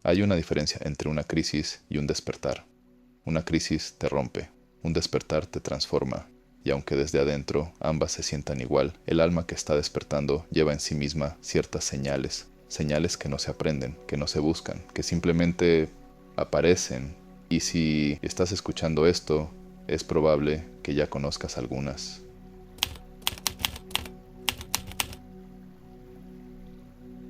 Hay una diferencia entre una crisis y un despertar. Una crisis te rompe, un despertar te transforma, y aunque desde adentro ambas se sientan igual, el alma que está despertando lleva en sí misma ciertas señales, señales que no se aprenden, que no se buscan, que simplemente aparecen. Y si estás escuchando esto, es probable que ya conozcas algunas.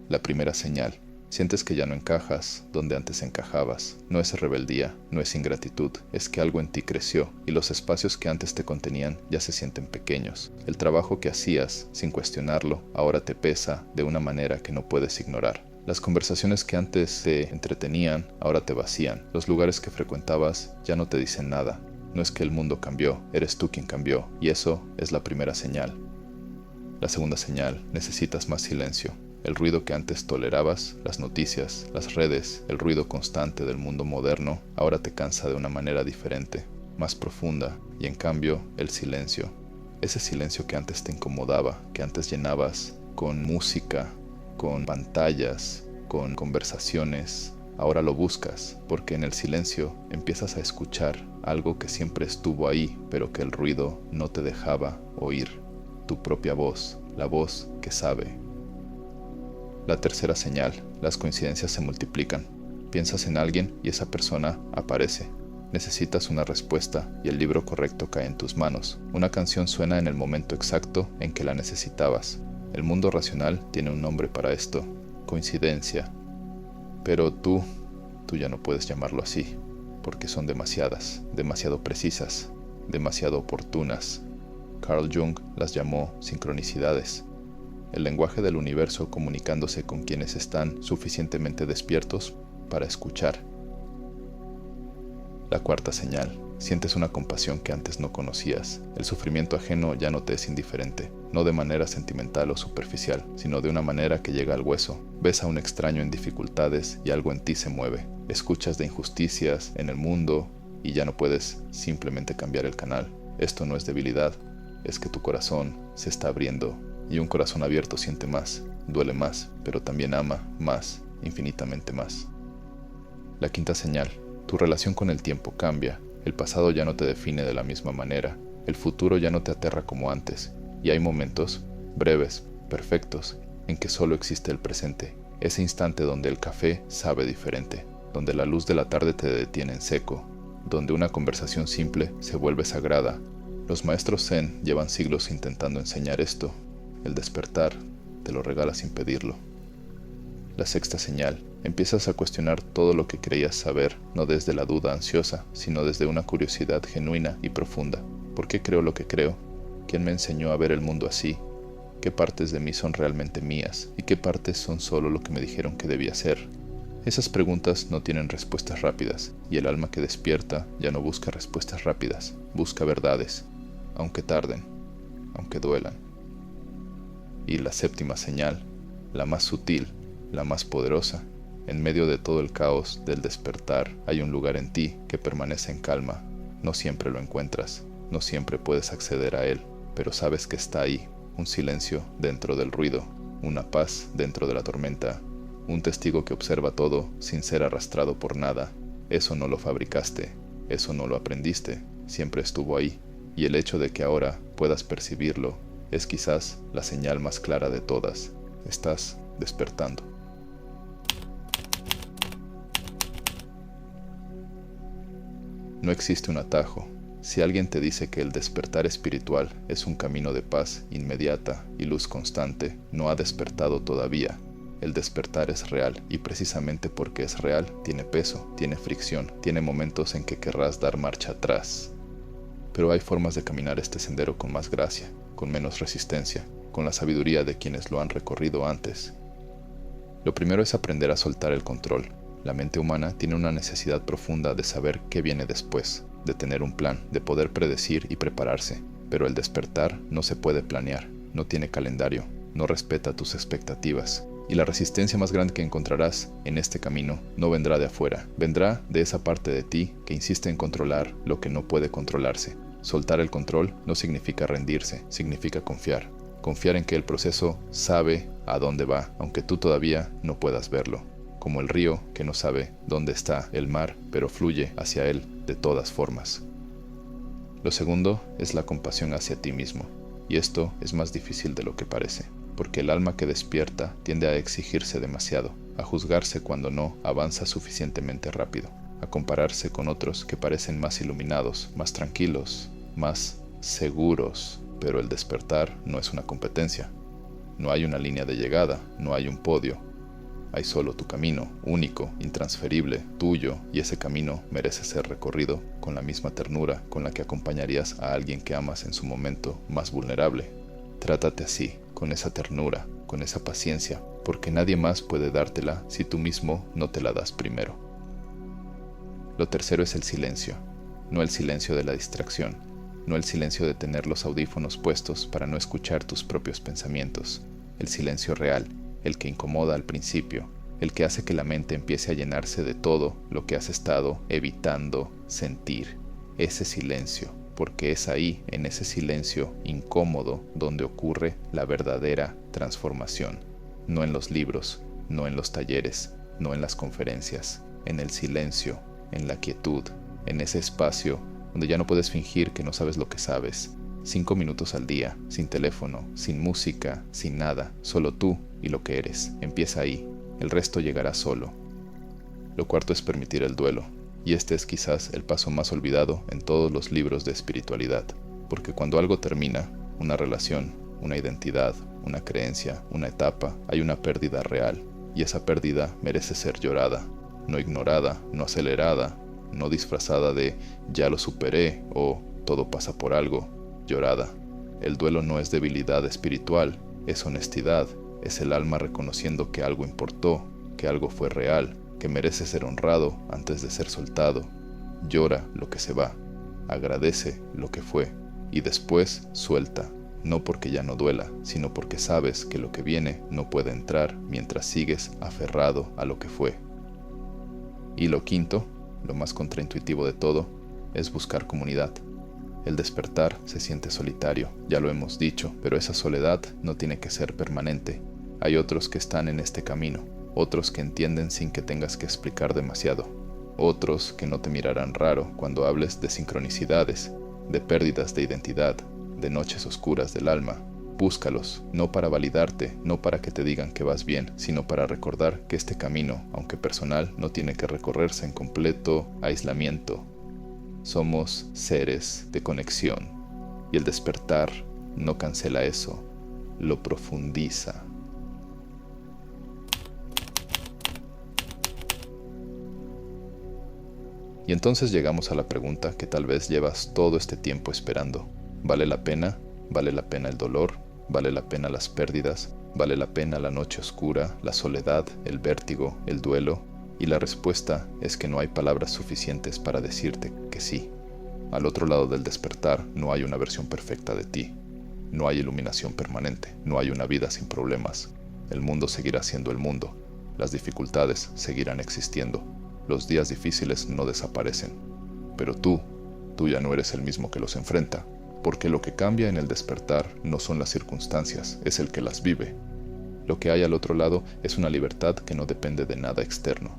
La primera señal. Sientes que ya no encajas donde antes encajabas. No es rebeldía, no es ingratitud, es que algo en ti creció y los espacios que antes te contenían ya se sienten pequeños. El trabajo que hacías, sin cuestionarlo, ahora te pesa de una manera que no puedes ignorar. Las conversaciones que antes te entretenían, ahora te vacían. Los lugares que frecuentabas ya no te dicen nada. No es que el mundo cambió, eres tú quien cambió, y eso es la primera señal. La segunda señal, necesitas más silencio. El ruido que antes tolerabas, las noticias, las redes, el ruido constante del mundo moderno, ahora te cansa de una manera diferente, más profunda, y en cambio, el silencio. Ese silencio que antes te incomodaba, que antes llenabas con música, con pantallas, con conversaciones, ahora lo buscas, porque en el silencio empiezas a escuchar algo que siempre estuvo ahí, pero que el ruido no te dejaba oír. Tu propia voz, la voz que sabe. La tercera señal, las coincidencias se multiplican. Piensas en alguien y esa persona aparece. Necesitas una respuesta y el libro correcto cae en tus manos. Una canción suena en el momento exacto en que la necesitabas. El mundo racional tiene un nombre para esto, coincidencia. Pero tú ya no puedes llamarlo así, porque son demasiadas, demasiado precisas, demasiado oportunas. Carl Jung las llamó sincronicidades. El lenguaje del universo comunicándose con quienes están suficientemente despiertos para escuchar. La cuarta señal. Sientes una compasión que antes no conocías. El sufrimiento ajeno ya no te es indiferente, no de manera sentimental o superficial, sino de una manera que llega al hueso. Ves a un extraño en dificultades y algo en ti se mueve. Escuchas de injusticias en el mundo y ya no puedes simplemente cambiar el canal. Esto no es debilidad, es que tu corazón se está abriendo. Y un corazón abierto siente más, duele más, pero también ama más, infinitamente más. La quinta señal. Tu relación con el tiempo cambia. El pasado ya no te define de la misma manera. El futuro ya no te aterra como antes. Y hay momentos, breves, perfectos, en que solo existe el presente. Ese instante donde el café sabe diferente. Donde la luz de la tarde te detiene en seco. Donde una conversación simple se vuelve sagrada. Los maestros Zen llevan siglos intentando enseñar esto. El despertar te lo regala sin pedirlo. La sexta señal. Empiezas a cuestionar todo lo que creías saber, no desde la duda ansiosa, sino desde una curiosidad genuina y profunda. ¿Por qué creo lo que creo? ¿Quién me enseñó a ver el mundo así? ¿Qué partes de mí son realmente mías? ¿Y qué partes son solo lo que me dijeron que debía ser? Esas preguntas no tienen respuestas rápidas, y el alma que despierta ya no busca respuestas rápidas, busca verdades, aunque tarden, aunque duelan. Y la séptima señal, la más sutil, la más poderosa, en medio de todo el caos del despertar hay un lugar en ti que permanece en calma. No siempre lo encuentras, no siempre puedes acceder a él, pero sabes que está ahí, un silencio dentro del ruido, una paz dentro de la tormenta, un testigo que observa todo sin ser arrastrado por nada. Eso no lo fabricaste, eso no lo aprendiste, siempre estuvo ahí, y el hecho de que ahora puedas percibirlo es quizás la señal más clara de todas. Estás despertando. No existe un atajo. Si alguien te dice que el despertar espiritual es un camino de paz inmediata y luz constante, no ha despertado todavía. El despertar es real, y precisamente porque es real, tiene peso, tiene fricción, tiene momentos en que querrás dar marcha atrás. Pero hay formas de caminar este sendero con más gracia, con menos resistencia, con la sabiduría de quienes lo han recorrido antes. Lo primero es aprender a soltar el control. La mente humana tiene una necesidad profunda de saber qué viene después, de tener un plan, de poder predecir y prepararse. Pero el despertar no se puede planear, no tiene calendario, no respeta tus expectativas. Y la resistencia más grande que encontrarás en este camino no vendrá de afuera, vendrá de esa parte de ti que insiste en controlar lo que no puede controlarse. Soltar el control no significa rendirse, significa confiar. Confiar en que el proceso sabe a dónde va, aunque tú todavía no puedas verlo. como el río que no sabe dónde está el mar, pero fluye hacia él de todas formas. Lo segundo es la compasión hacia ti mismo, y esto es más difícil de lo que parece, porque el alma que despierta tiende a exigirse demasiado, a juzgarse cuando no avanza suficientemente rápido, a compararse con otros que parecen más iluminados, más tranquilos, más seguros, pero el despertar no es una competencia. No hay una línea de llegada, no hay un podio. Hay solo tu camino, único, intransferible, tuyo, y ese camino merece ser recorrido con la misma ternura con la que acompañarías a alguien que amas en su momento más vulnerable. Trátate así, con esa ternura, con esa paciencia, porque nadie más puede dártela si tú mismo no te la das primero. Lo tercero es el silencio, no el silencio de la distracción, no el silencio de tener los audífonos puestos para no escuchar tus propios pensamientos, el silencio real, el que incomoda al principio, el que hace que la mente empiece a llenarse de todo lo que has estado evitando sentir, ese silencio, porque es ahí, en ese silencio incómodo, donde ocurre la verdadera transformación, no en los libros, no en los talleres, no en las conferencias, en el silencio, en la quietud, en ese espacio donde ya no puedes fingir que no sabes lo que sabes. 5 minutos al día, sin teléfono, sin música, sin nada, solo tú y lo que eres. Empieza ahí, el resto llegará solo. Lo cuarto es permitir el duelo, y este es quizás el paso más olvidado en todos los libros de espiritualidad, porque cuando algo termina, una relación, una identidad, una creencia, una etapa, hay una pérdida real, y esa pérdida merece ser llorada, no ignorada, no acelerada, no disfrazada de ya lo superé o todo pasa por algo, llorada. El duelo no es debilidad espiritual, es honestidad, es el alma reconociendo que algo importó, que algo fue real, que merece ser honrado antes de ser soltado. Llora lo que se va, agradece lo que fue y después suelta, no porque ya no duela, sino porque sabes que lo que viene no puede entrar mientras sigues aferrado a lo que fue. Y lo quinto, lo más contraintuitivo de todo, es buscar comunidad. El despertar se siente solitario, ya lo hemos dicho, pero esa soledad no tiene que ser permanente. Hay otros que están en este camino, otros que entienden sin que tengas que explicar demasiado, otros que no te mirarán raro cuando hables de sincronicidades, de pérdidas de identidad, de noches oscuras del alma. Búscalos, no para validarte, no para que te digan que vas bien, sino para recordar que este camino, aunque personal, no tiene que recorrerse en completo aislamiento. Somos seres de conexión, y el despertar no cancela eso, lo profundiza. Y entonces llegamos a la pregunta que tal vez llevas todo este tiempo esperando. ¿Vale la pena? ¿Vale la pena el dolor? ¿Vale la pena las pérdidas? ¿Vale la pena la noche oscura, la soledad, el vértigo, el duelo? Y la respuesta es que no hay palabras suficientes para decirte que sí. Al otro lado del despertar no hay una versión perfecta de ti. No hay iluminación permanente, no hay una vida sin problemas. El mundo seguirá siendo el mundo. Las dificultades seguirán existiendo. Los días difíciles no desaparecen. Pero tú ya no eres el mismo que los enfrenta. Porque lo que cambia en el despertar no son las circunstancias, es el que las vive. Lo que hay al otro lado es una libertad que no depende de nada externo,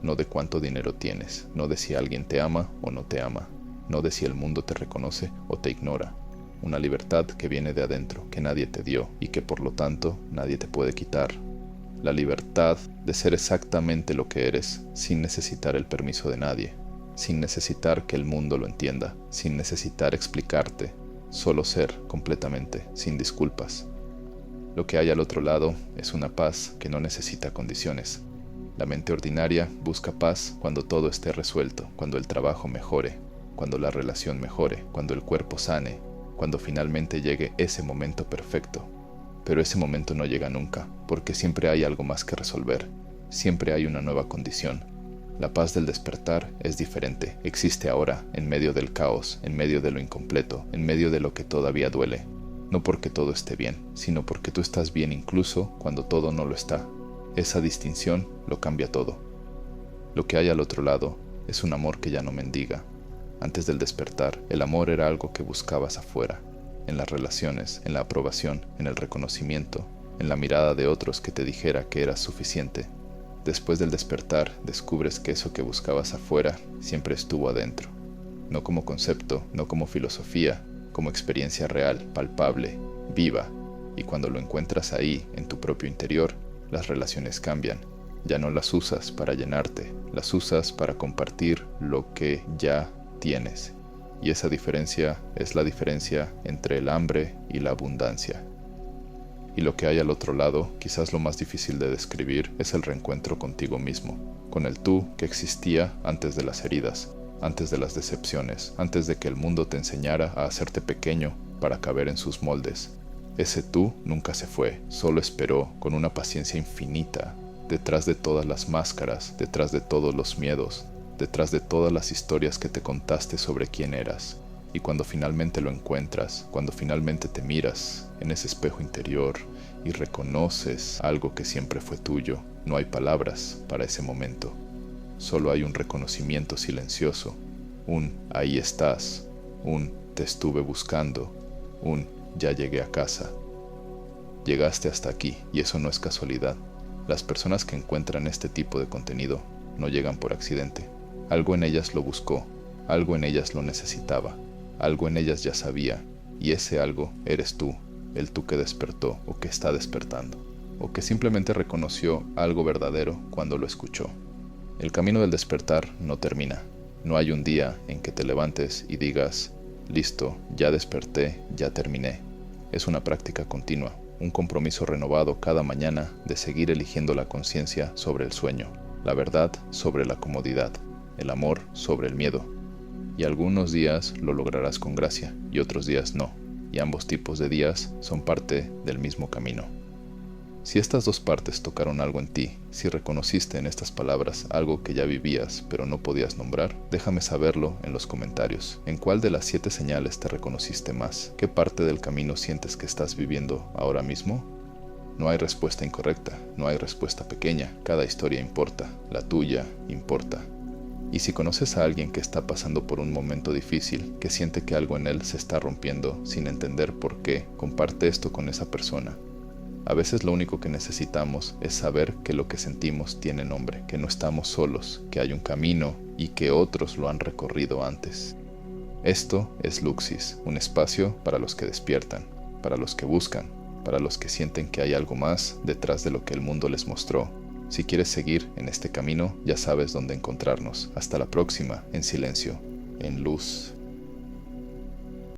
no de cuánto dinero tienes, no de si alguien te ama o no te ama, no de si el mundo te reconoce o te ignora. Una libertad que viene de adentro, que nadie te dio y que por lo tanto nadie te puede quitar. La libertad de ser exactamente lo que eres sin necesitar el permiso de nadie. Sin necesitar que el mundo lo entienda, sin necesitar explicarte, solo ser completamente, sin disculpas. Lo que hay al otro lado es una paz que no necesita condiciones. La mente ordinaria busca paz cuando todo esté resuelto, cuando el trabajo mejore, cuando la relación mejore, cuando el cuerpo sane, cuando finalmente llegue ese momento perfecto. Pero ese momento no llega nunca, porque siempre hay algo más que resolver, siempre hay una nueva condición. La paz del despertar es diferente, existe ahora, en medio del caos, en medio de lo incompleto, en medio de lo que todavía duele. No porque todo esté bien, sino porque tú estás bien incluso cuando todo no lo está. Esa distinción lo cambia todo. Lo que hay al otro lado es un amor que ya no mendiga. Antes del despertar, el amor era algo que buscabas afuera, en las relaciones, en la aprobación, en el reconocimiento, en la mirada de otros que te dijera que eras suficiente. Después del despertar, descubres que eso que buscabas afuera siempre estuvo adentro. No como concepto, no como filosofía, como experiencia real, palpable, viva. Y cuando lo encuentras ahí, en tu propio interior, las relaciones cambian. Ya no las usas para llenarte, las usas para compartir lo que ya tienes. Y esa diferencia es la diferencia entre el hambre y la abundancia. Y lo que hay al otro lado, quizás lo más difícil de describir, es el reencuentro contigo mismo, con el tú que existía antes de las heridas, antes de las decepciones, antes de que el mundo te enseñara a hacerte pequeño para caber en sus moldes. Ese tú nunca se fue, solo esperó con una paciencia infinita, detrás de todas las máscaras, detrás de todos los miedos, detrás de todas las historias que te contaste sobre quién eras. Y cuando finalmente lo encuentras, cuando finalmente te miras en ese espejo interior y reconoces algo que siempre fue tuyo, no hay palabras para ese momento. Solo hay un reconocimiento silencioso, un ahí estás, un te estuve buscando, un ya llegué a casa. Llegaste hasta aquí y eso no es casualidad. Las personas que encuentran este tipo de contenido no llegan por accidente. Algo en ellas lo buscó, algo en ellas lo necesitaba, algo en ellas ya sabía, y ese algo eres tú, el tú que despertó o que está despertando, o que simplemente reconoció algo verdadero cuando lo escuchó. El camino del despertar no termina. No hay un día en que te levantes y digas, listo, ya desperté, ya terminé. Es una práctica continua, un compromiso renovado cada mañana de seguir eligiendo la conciencia sobre el sueño, la verdad sobre la comodidad, el amor sobre el miedo. Y algunos días lo lograrás con gracia y otros días no, y ambos tipos de días son parte del mismo camino. Si estas dos partes tocaron algo en ti, si reconociste en estas palabras algo que ya vivías pero no podías nombrar, déjame saberlo en los comentarios. ¿En cuál de las 7 señales te reconociste más? ¿Qué parte del camino sientes que estás viviendo ahora mismo? No hay respuesta incorrecta, no hay respuesta pequeña, cada historia importa, la tuya importa. Y si conoces a alguien que está pasando por un momento difícil, que siente que algo en él se está rompiendo sin entender por qué, comparte esto con esa persona. A veces lo único que necesitamos es saber que lo que sentimos tiene nombre, que no estamos solos, que hay un camino y que otros lo han recorrido antes. Esto es Luxis, un espacio para los que despiertan, para los que buscan, para los que sienten que hay algo más detrás de lo que el mundo les mostró. Si quieres seguir en este camino, ya sabes dónde encontrarnos. Hasta la próxima, en silencio, en luz.